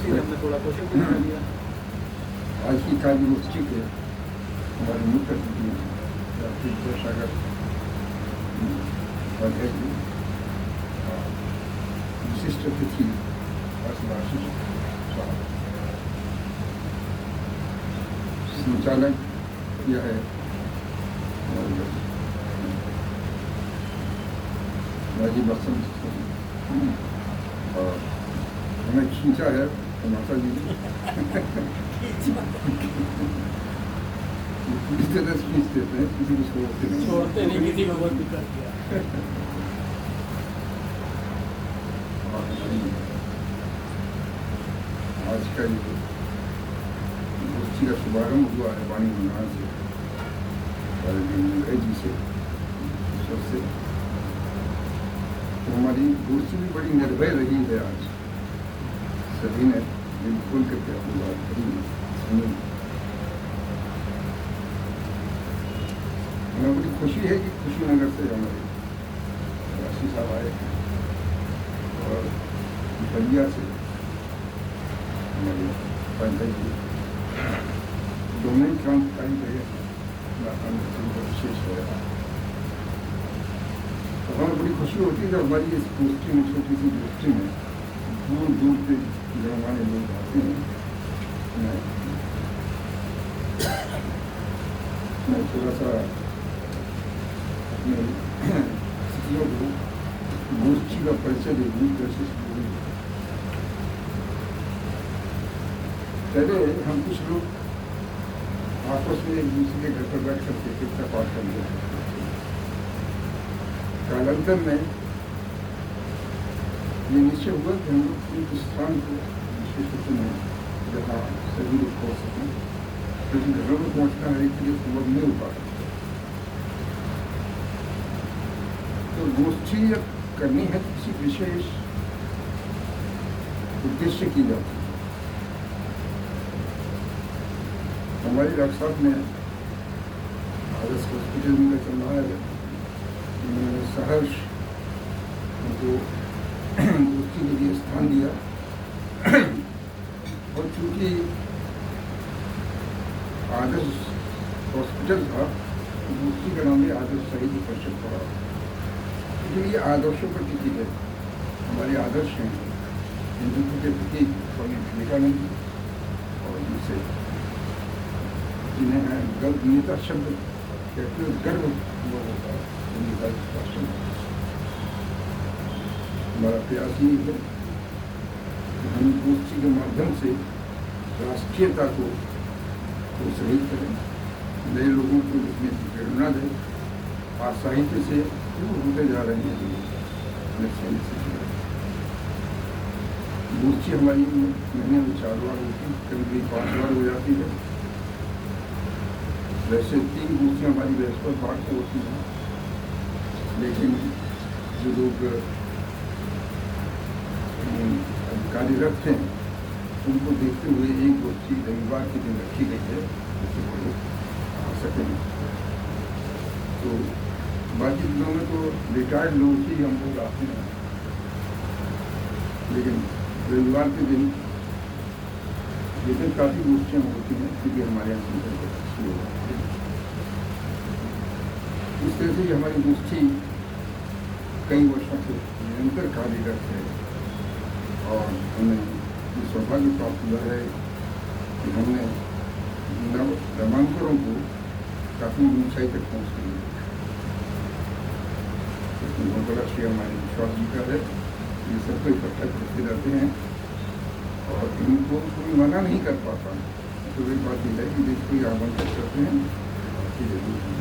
इसीलिए हमने थोड़ा क्वेश्चन भी बना दिया। आज की काली गोष्ठी के हमारे मुख्य अतिथि डॉक्टर विद्यासागर उपाध्याय जी, विशिष्ट अतिथि आशीष साहब, संचालक किया है राजी बसंत, और हमें खींचा है तो माता जी ने पूरी तरह से खींच देते हैं, किसी को छोड़ते नहीं, किसी को बहुत दिक्कत किया। आज का ये गोष्ठी का शुभारंभ हुआ है वाणी मंदान से और जी से सबसे, तो हमारी गोष्ठी भी बड़ी निर्भय रही है। आज सभी ने दिल खोल करके अपनी बात कही, सुनी। हमें बड़ी खुशी है कि खुशीनगर से हमारे राशि साहब आए हैं और बलिया से हमारे पंचायत जी, दोनों ही क्रांतिकारी रहे विशेष है। तो हमें बड़ी खुशी होती है जब हमारी इस गोष्ठी में, छोटी सी गोष्ठी में दूर दूर से गणमान्य लोग आते हैं। मैं थोड़ा सा अपने स्थितियों को गोष्ठी का परिचय दे दूँ। जैसे पहले हम कुछ लोग आपस में एक दूसरे के घर पर बैठ करके कितना पाठ करते हैं। कालांतर में ये निश्चय हुआ कि हम लोग उस स्थान को विशेष रूप में जहाँ सभी लोग पहुँच सकें, क्योंकि घरों में पहुँचना हर एक के लिए संभव नहीं हो पाता। तो गोष्ठी जब करनी है किसी विशेष उद्देश्य की जाती है। हमारे डॉक्टर साहब ने आदर्श हॉस्पिटल में चल रहा है, उन्होंने सहर्ष उनको गोष्ठी के लिए स्थान दिया और चूंकि आदर्श हॉस्पिटल था, गोष्ठी का नाम भी आदर्श साहित्य परिषद पड़ा, क्योंकि ये आदर्शों पर टिकी है। हमारे आदर्श हैं हिंदुत्व के प्रति स्वामी विवेकानंद और जिनसे जिन्हें गर्व नेता शब्द कहते हैं, गर्व लोग होता है नेता का शब्द। हमारा प्रयास ये है कि हम गोष्ठी के माध्यम से राष्ट्रीयता को प्रोत्साहित करें, नए लोगों को लिखने की प्रेरणा दें। आज साहित्य से दूर होते जा रहे हैं गोष्ठी हमारी महीने में 4 बार होती, कभी 5 बार हो जाती है। वैसे 3 गोष्ठियाँ हमारी बृहस्पतिवार को होती हैं, लेकिन जो लोग कार्यरत हैं उनको देखते हुए एक गोष्ठी रविवार के दिन रखी गई है, जिससे वो लोग आ सकें। तो बाकी दिनों में तो रिटायर्ड लोग ही हम लोग आते हैं, लेकिन रविवार के दिन काफ़ी गोष्ठियाँ होती हैं, क्योंकि हमारे यहाँ अच्छी होती है। इस तरह से हमारी गोष्ठी कई वर्षों से निरंतर कार्यरत है और हमें ये सौभाग्य प्राप्त हुआ है कि हमने नामांकनों को काफ़ी ऊंचाई तक पहुँच गई है। इसमें बहुत बड़ा श्रेय हमारे विश्वास जी का है। ये सबको इकट्ठा करते रहते हैं और इनको कोई मना नहीं कर पाता। तो एक बात यह है कि देखो ये आमंत्रित करते हैं कि जरूर है।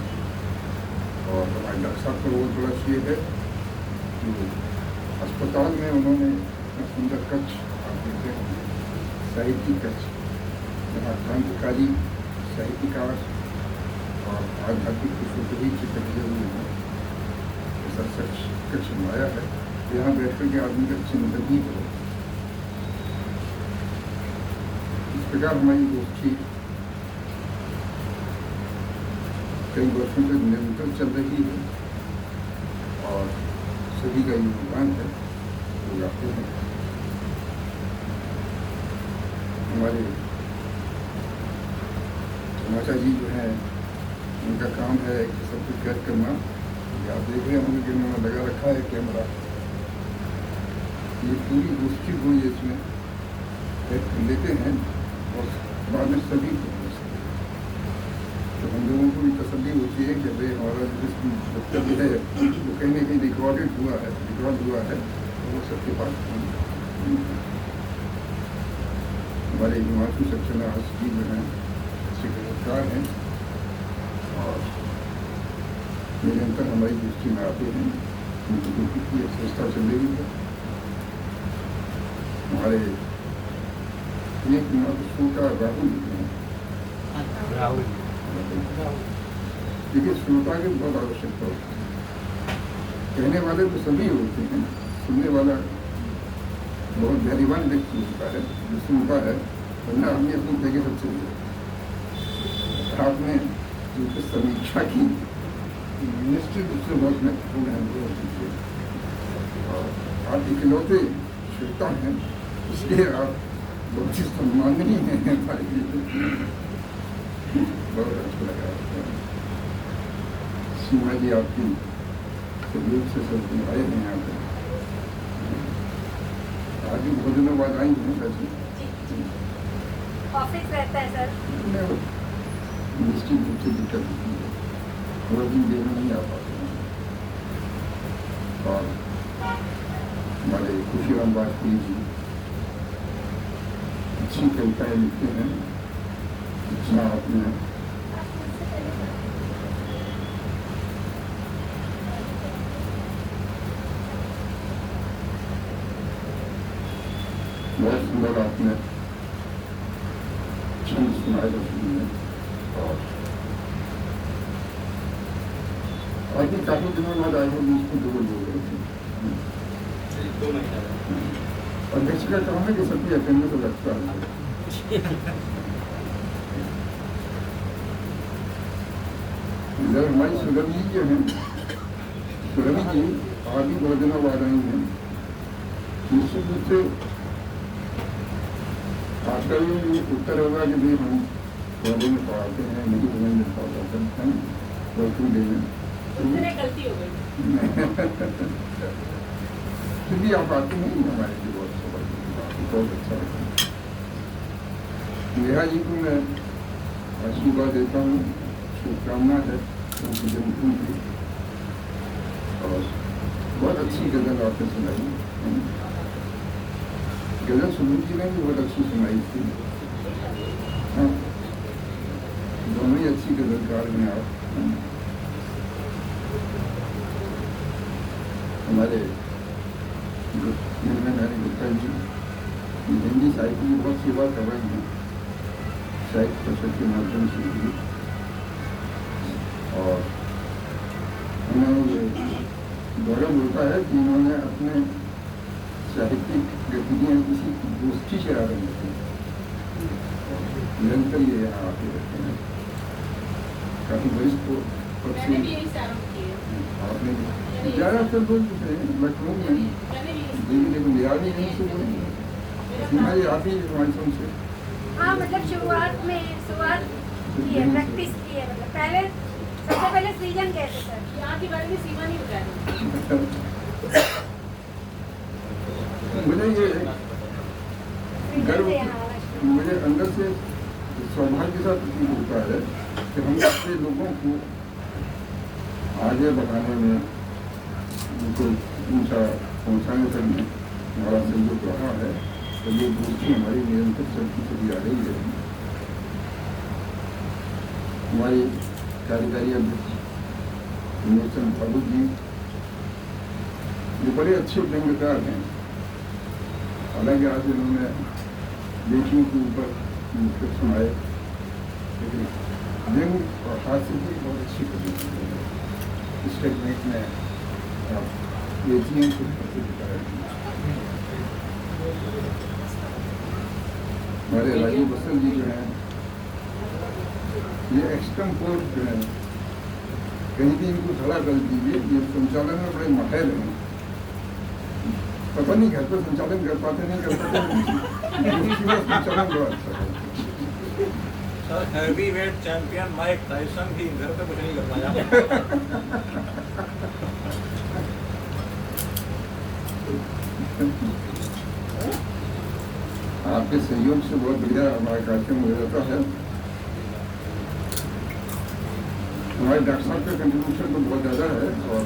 और हमारे डॉक्टर साहब का बहुत बड़ा श्रेय है कि अस्पताल में उन्होंने इतना सुंदर कक्ष आप देखते हैं, साहित्यिक कक्ष, जहाँ क्रांतिकारी साहित्यकार और आध्यात्मिक विषयों को ही चित्र दिए हुए हैं, ऐसा कक्ष बनाया है। यहाँ बैठ कर के आदमी का चिंतन ही हो। इस प्रकार हमारी गोष्ठी कई वर्षों तक निरंतर चल रही है और सभी का योगदान है, वो आते हैं। हमारे माता जी जो हैं उनका काम है कि सब कुछ कैद करना। ये आप देख रहे होंगे कि उन्होंने लगा रखा है कैमरा। ये पूरी गोष्ठी को ये इसमें कैद कर लेते हैं और बाद में सभी को, तो हम लोगों को भी तसल्ली होती है कि भाई हमारा जो वक्तव्य है वो कहीं ना कहीं रिकॉर्ड हुआ है तो वो सबके पास हमारे हिमाचल सेक्शन जी जो हैं सेक्रेटरी हैं और निरंतर हमारी दृष्टि में आते हैं। उनकी संस्था चल रही है। हमारे एक श्रोता राहुल हैं, देखिए श्रोता की बहुत आवश्यकता होती है। कहने वाले तो सभी होते हैं, सुनने वाला बहुत धैर्यवान व्यक्ति होता है जो सुनता है, वरना हमने अपनी जगह सबसे आपने जो समीक्षा की निश्चित रूप से बहुत महत्वपूर्ण है। और आप इकलौते श्रोता हैं, इसलिए आप बहुत ही सम्माननीय हैं हमारे लिए। बहुत अच्छा लगा सीमा जी आपकी सहयोग से सब आए हैं यहाँ पे। आज भी बहुत दिनों बाद आई हूँ वैसे ऑफिस रहता है सर। निश्चित रूप से दिक्कत होती है, थोड़ा दिन देर में नहीं आ पाते हैं। और हमारे खुशीराम वाजपेयी जी अच्छी कविताएँ लिखते हैं। अच्छा आपने बहुत सुंदर आपने छंद सुनाए रखी है। और अभी काफी दिनों बाद आए हैं, इसको दो बोल रहे थे। और अध्यक्ष का काम है कि सबकी अटेंडेंस तो लगता है। इधर हमारी सुरभि जी जो है, सुरभि जी आज भी बहुत दिनों बाद आई हैं। निश्चित रूप से आपका भी उत्तर होगा कि भाई हम कॉलेज में पढ़ाते हैं, नहीं नहीं मिल पाता हैं वर्किंग डे में, गलती हो गई। फिर भी आप आते नहीं हमारे लिए, बहुत अच्छा लगता है। नेहा जी को मैं आशीर्वाद देता हूँ, शुभकामना है उनकी जन्मदिन की। और बहुत अच्छी गजल आपने सुनाई, गजल सुनील जी ने भी बहुत अच्छी सुनाई थी। हाँ, दोनों ही अच्छी गजलकार हैं आप। हमारे निर्मल गुप्ता जी हिंदी साहित्य की बहुत सेवा कर रहे हैं, साहित्य परिषद के माध्यम से भी। और उन्हें ये गौरव होता है कि उन्होंने अपने साहित्यिक गतिविधियाँ किसी गोष्ठी से आरम्भ की, निरंतर ये यहाँ आते रहते हैं। काफी वरिष्ठ पद से आपने ज़्यादातर लोग लखनऊ में लेकिन बिहार में नहीं से हमारी आप ही माध्यम से। हाँ, मतलब शुरुआत की है, प्रैक्टिस की है। मतलब सबसे पहले सृजन कहते सर, यहाँ के बारे में सीमा नहीं बताया। मुझे ये गर्व, मुझे अंदर से सौभाग्य के साथ प्रतीत होता है कि हम अपने लोगों को आगे बढ़ाने में, उनको ऊंचा पहुँचाने तक में हमारा सहयोग रहा है। तो ये गोष्ठी हमारी निरंतर चलती चली आ रही है। हमारी कार्यकारी अध्यक्ष विमोचन बाबू जी ये बड़े अच्छे व्यंग्यकार हैं। हालांकि आज उन्होंने बेटियों के ऊपर सुनाए, लेकिन व्यंग और हास्य की बहुत अच्छी कविता है। इस टेक्निक में आप बेटियों को प्रसिद्ध करें। हमारे राजीव बसल जी जो हैं, ये एक्सटेम्पोर जो है, कहीं भी इनको खड़ा कर दीजिए, ये संचालन में बड़े माहिर हैं। पता नहीं घर पर संचालन कर पाते नहीं कर पाते, उसका संचालन बड़ा अच्छा है। Sir heavy weight champion Mike Tyson भी घर पे कुछ नहीं कर पाया। आपके सहयोग से बहुत बढ़िया हमारा कार्यक्रम हो जाता है। हमारे डॉक्टर साहब का कंट्रीब्यूशन तो बहुत ज़्यादा है और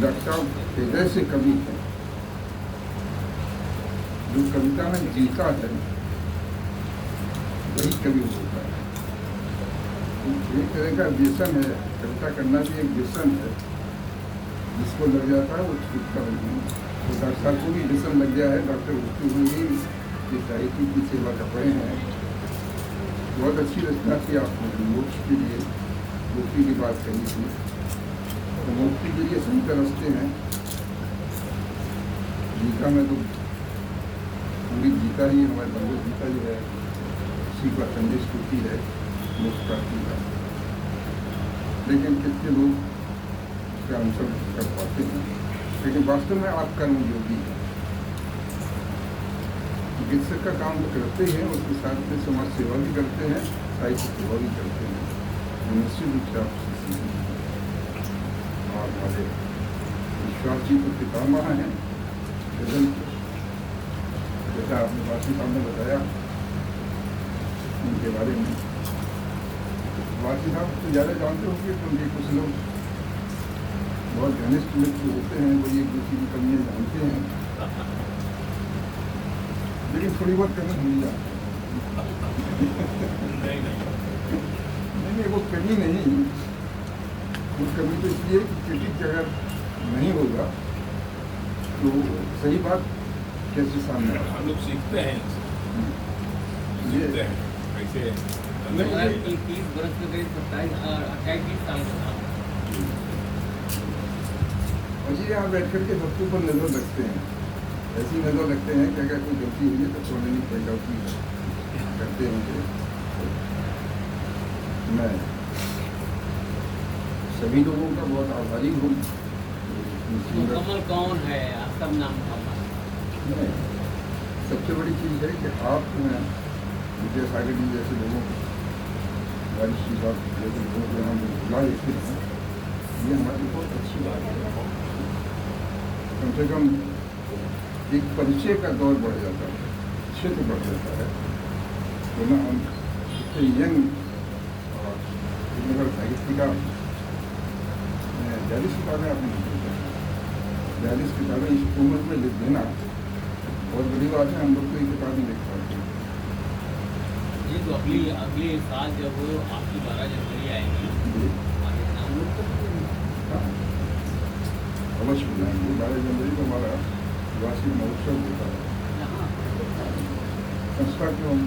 डॉक्टर साहब हृदय से कवि है, जो कविता में जीता है वही कवि होता है। एक तरह का व्यसन है, कविता करना भी एक व्यसन है, जिसको लग जाता है वो छूटता नहीं। तो डॉक्टर साहब को भी व्यसन लग गया है, डॉक्टर उसके हुए ही सोसाइटी की सेवा कर रहे हैं। बहुत अच्छी रचना थी आपने मोक्ष के लिए, मुक्ति की बात कही थी, तो मुक्ति के लिए सभी तरसते हैं। गीता में तो पूरी गीता ही हमारे भगवत गीता जो है उसी का संदेश होती है मोक्ष प्राप्ति का, लेकिन कितने लोग उसका अनुसरण कर पाते हैं। लेकिन वास्तव में आप कर्मयोगी हैं, चिकित्सक का काम तो करते हैं, उसके साथ में समाज सेवा भी करते हैं, साहित्य सेवा भी करते हैं, निश्चित रूप से आप और हमारे विश्वास जी को पितामह हैं गजल के, जैसा आपने वासी साहब ने बताया उनके बारे में। वासी साहब तो ज़्यादा जानते होंगे क्योंकि कुछ लोग बहुत घनिष्ठ मित्र होते हैं, वो एक दूसरे की कमियाँ जानते हैं, लेकिन थोड़ी बहुत कमी नहीं जाती। नहीं, वो कमी नहीं, वो कमी तो इसलिए कि क्रिटिक अगर नहीं होगा तो सही बात कैसे सामने आएगा। हम लोग सीखते हैं ये कैसे 30 बरस में करीब 28 साल का था। और जी यहाँ बैठ करके सबके ऊपर नजर रखते हैं, ऐसी नजर रखते हैं कि अगर कोई गलती हुई है तो छोड़ने नहीं कोई गलती करते होंगे। मैं सभी लोगों का बहुत आभारी हूँ। कमल कौन है? सब नाम कमल। सबसे बड़ी चीज़ है कि आप विजय सागर जी जैसे लोगों को, राजेश जी साहब जैसे लोगों को यहाँ बुला लेते हैं, ये हमारी बहुत अच्छी बात है। कम से कम एक परिचय का दौर बढ़ जाता है, क्षेत्र बढ़ जाता है, तो ना हम इतने यंग और नगर साहित्य का 42 किताबें आपने लिखी हैं, 42 किताबें इस उम्र में लिख देना बहुत बड़ी बात है। हम लोग तो ये किताब नहीं लिख पाते। ये तो अगले साल जब आपकी 12 जनवरी आएगी, हम लोग तो अवश्य बनाएंगे। 12 जनवरी को हमारा वार्षिक महोत्सव होता है, संस्था को हम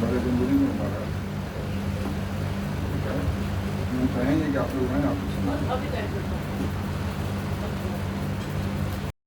12 जनवरी में हमारा होता है। हम चाहेंगे कि आप लोग हैं, आप